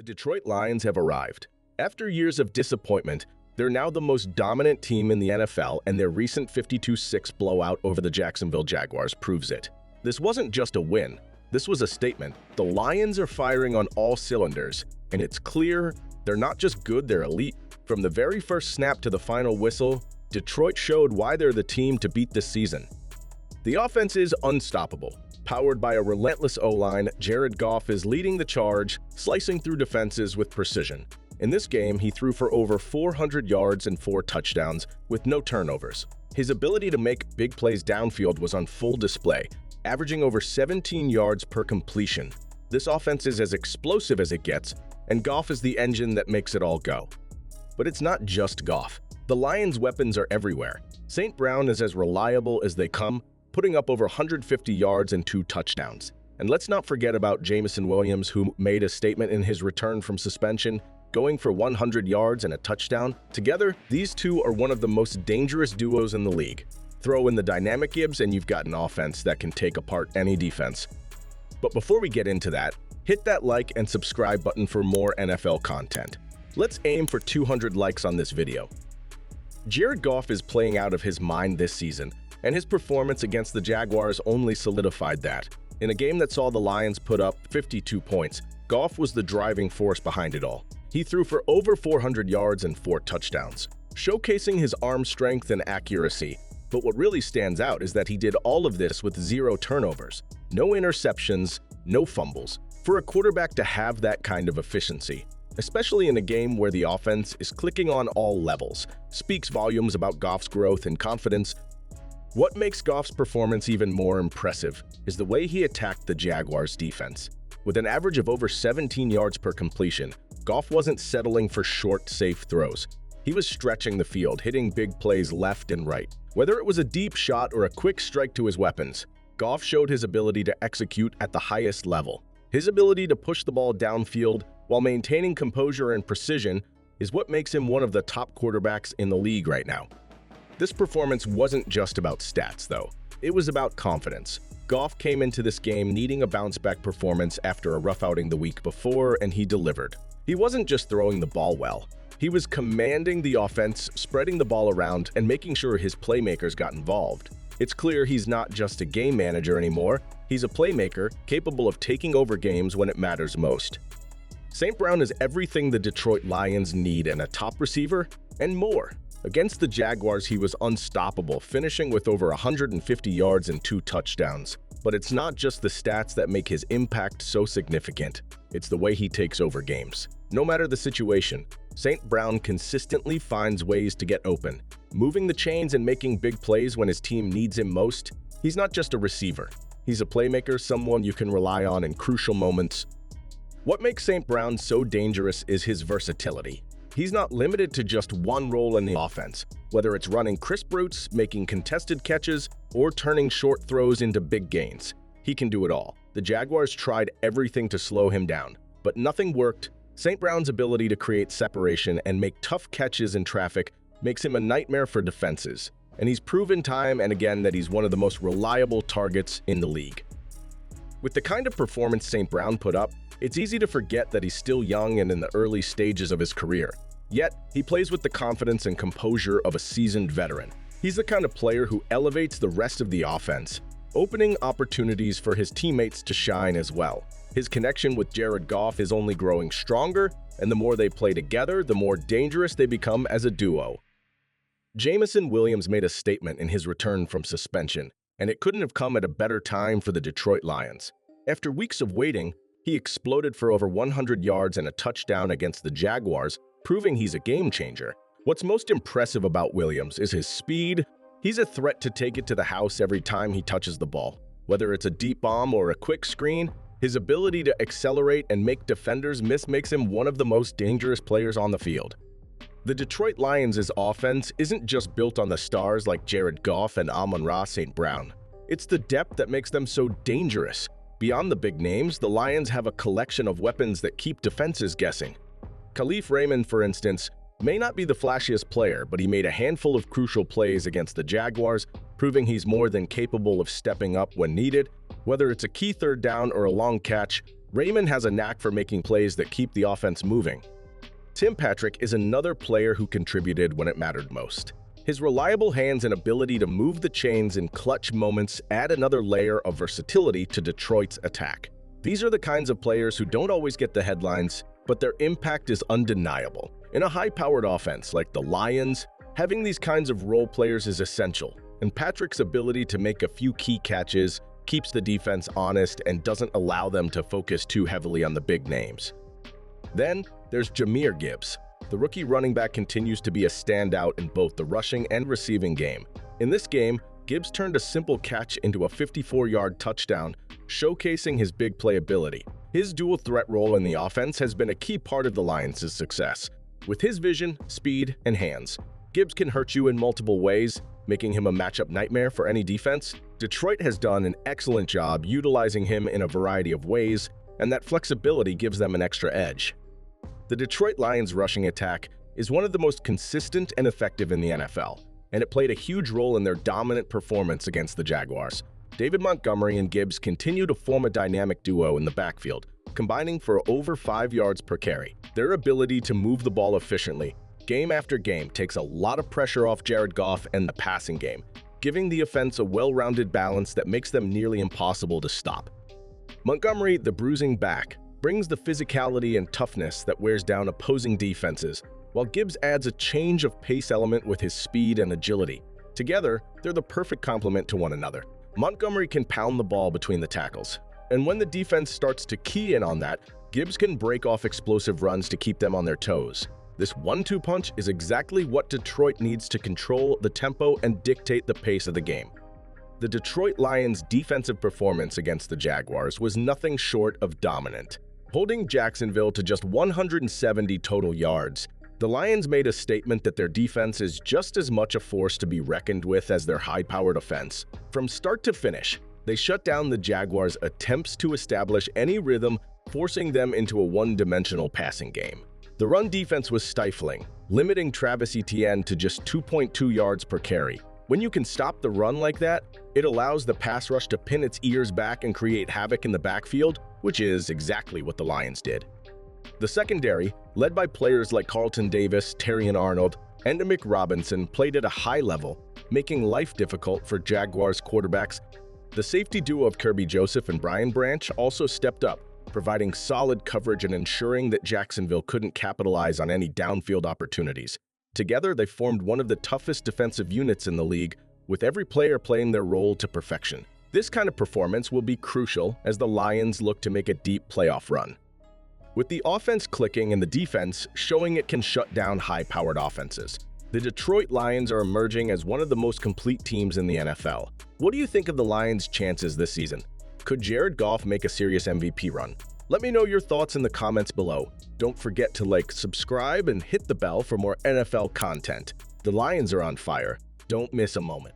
The Detroit Lions have arrived. After years of disappointment, they're now the most dominant team in the NFL, and their recent 52-6 blowout over the Jacksonville Jaguars proves it. This wasn't just a win. This was a statement. The Lions are firing on all cylinders, and it's clear they're not just good, they're elite. From the very first snap to the final whistle, Detroit showed why they're the team to beat this season. The offense is unstoppable. Powered by a relentless O-line, Jared Goff is leading the charge, slicing through defenses with precision. In this game, he threw for over 400 yards and 4 touchdowns with no turnovers. His ability to make big plays downfield was on full display, averaging over 17 yards per completion. This offense is as explosive as it gets, and Goff is the engine that makes it all go. But it's not just Goff. The Lions' weapons are everywhere. St. Brown is as reliable as they come, putting up over 150 yards and 2 touchdowns. And let's not forget about Jameson Williams, who made a statement in his return from suspension, going for 100 yards and a touchdown. Together, these two are one of the most dangerous duos in the league. Throw in the dynamic Gibbs and you've got an offense that can take apart any defense. But before we get into that, hit that like and subscribe button for more NFL content. Let's aim for 200 likes on this video. Jared Goff is playing out of his mind this season, and his performance against the Jaguars only solidified that. In a game that saw the Lions put up 52 points, Goff was the driving force behind it all. He threw for over 400 yards and 4 touchdowns, showcasing his arm strength and accuracy. But what really stands out is that he did all of this with 0 turnovers, no interceptions, no fumbles. For a quarterback to have that kind of efficiency, especially in a game where the offense is clicking on all levels, speaks volumes about Goff's growth and confidence. What makes Goff's performance even more impressive is the way he attacked the Jaguars' defense. With an average of over 17 yards per completion, Goff wasn't settling for short, safe throws. He was stretching the field, hitting big plays left and right. Whether it was a deep shot or a quick strike to his weapons, Goff showed his ability to execute at the highest level. His ability to push the ball downfield while maintaining composure and precision is what makes him one of the top quarterbacks in the league right now. This performance wasn't just about stats, though. It was about confidence. Goff came into this game needing a bounce-back performance after a rough outing the week before, and he delivered. He wasn't just throwing the ball well. He was commanding the offense, spreading the ball around, and making sure his playmakers got involved. It's clear he's not just a game manager anymore. He's a playmaker capable of taking over games when it matters most. St. Brown is everything the Detroit Lions need in a top receiver, and more. Against the Jaguars, he was unstoppable, finishing with over 150 yards and 2 touchdowns. But it's not just the stats that make his impact so significant. It's the way he takes over games. No matter the situation, St. Brown consistently finds ways to get open, moving the chains and making big plays when his team needs him most. He's not just a receiver. He's a playmaker, someone you can rely on in crucial moments. What makes St. Brown so dangerous is his versatility. He's not limited to just one role in the offense. Whether it's running crisp routes, making contested catches, or turning short throws into big gains, he can do it all. The Jaguars tried everything to slow him down, but nothing worked. St. Brown's ability to create separation and make tough catches in traffic makes him a nightmare for defenses, and he's proven time and again that he's one of the most reliable targets in the league. With the kind of performance St. Brown put up, it's easy to forget that he's still young and in the early stages of his career. Yet, he plays with the confidence and composure of a seasoned veteran. He's the kind of player who elevates the rest of the offense, opening opportunities for his teammates to shine as well. His connection with Jared Goff is only growing stronger, and the more they play together, the more dangerous they become as a duo. Jameson Williams made a statement in his return from suspension, and it couldn't have come at a better time for the Detroit Lions. After weeks of waiting, he exploded for over 100 yards and a touchdown against the Jaguars, proving he's a game changer. What's most impressive about Williams is his speed. He's a threat to take it to the house every time he touches the ball. Whether it's a deep bomb or a quick screen, his ability to accelerate and make defenders miss makes him one of the most dangerous players on the field. The Detroit Lions' offense isn't just built on the stars like Jared Goff and Amon-Ra St. Brown. It's the depth that makes them so dangerous. Beyond the big names, the Lions have a collection of weapons that keep defenses guessing. Khalif Raymond, for instance, may not be the flashiest player, but he made a handful of crucial plays against the Jaguars, proving he's more than capable of stepping up when needed. Whether it's a key third down or a long catch, Raymond has a knack for making plays that keep the offense moving. Tim Patrick is another player who contributed when it mattered most. His reliable hands and ability to move the chains in clutch moments add another layer of versatility to Detroit's attack. These are the kinds of players who don't always get the headlines, but their impact is undeniable. In a high-powered offense like the Lions, having these kinds of role players is essential, and Patrick's ability to make a few key catches keeps the defense honest and doesn't allow them to focus too heavily on the big names. Then, there's Jahmyr Gibbs. The rookie running back continues to be a standout in both the rushing and receiving game. In this game, Gibbs turned a simple catch into a 54-yard touchdown, showcasing his big playability. His dual-threat role in the offense has been a key part of the Lions' success. With his vision, speed, and hands, Gibbs can hurt you in multiple ways, making him a matchup nightmare for any defense. Detroit has done an excellent job utilizing him in a variety of ways, and that flexibility gives them an extra edge. The Detroit Lions' rushing attack is one of the most consistent and effective in the NFL, and it played a huge role in their dominant performance against the Jaguars. David Montgomery and Gibbs continue to form a dynamic duo in the backfield, combining for over 5 yards per carry. Their ability to move the ball efficiently, game after game, takes a lot of pressure off Jared Goff and the passing game, giving the offense a well-rounded balance that makes them nearly impossible to stop. Montgomery, the bruising back, brings the physicality and toughness that wears down opposing defenses, while Gibbs adds a change of pace element with his speed and agility. Together, they're the perfect complement to one another. Montgomery can pound the ball between the tackles, and when the defense starts to key in on that, Gibbs can break off explosive runs to keep them on their toes. This 1-2 punch is exactly what Detroit needs to control the tempo and dictate the pace of the game. The Detroit Lions' defensive performance against the Jaguars was nothing short of dominant. Holding Jacksonville to just 170 total yards, the Lions made a statement that their defense is just as much a force to be reckoned with as their high-powered offense. From start to finish, they shut down the Jaguars' attempts to establish any rhythm, forcing them into a one-dimensional passing game. The run defense was stifling, limiting Travis Etienne to just 2.2 yards per carry. When you can stop the run like that, it allows the pass rush to pin its ears back and create havoc in the backfield, which is exactly what the Lions did. The secondary, led by players like Carlton Davis, Terrion Arnold, and Amik Robinson, played at a high level, making life difficult for Jaguars quarterbacks. The safety duo of Kirby Joseph and Brian Branch also stepped up, providing solid coverage and ensuring that Jacksonville couldn't capitalize on any downfield opportunities. Together, they formed one of the toughest defensive units in the league, with every player playing their role to perfection. This kind of performance will be crucial as the Lions look to make a deep playoff run. With the offense clicking and the defense showing it can shut down high-powered offenses, the Detroit Lions are emerging as one of the most complete teams in the NFL. What do you think of the Lions' chances this season? Could Jared Goff make a serious MVP run? Let me know your thoughts in the comments below. Don't forget to like, subscribe, and hit the bell for more NFL content. The Lions are on fire. Don't miss a moment.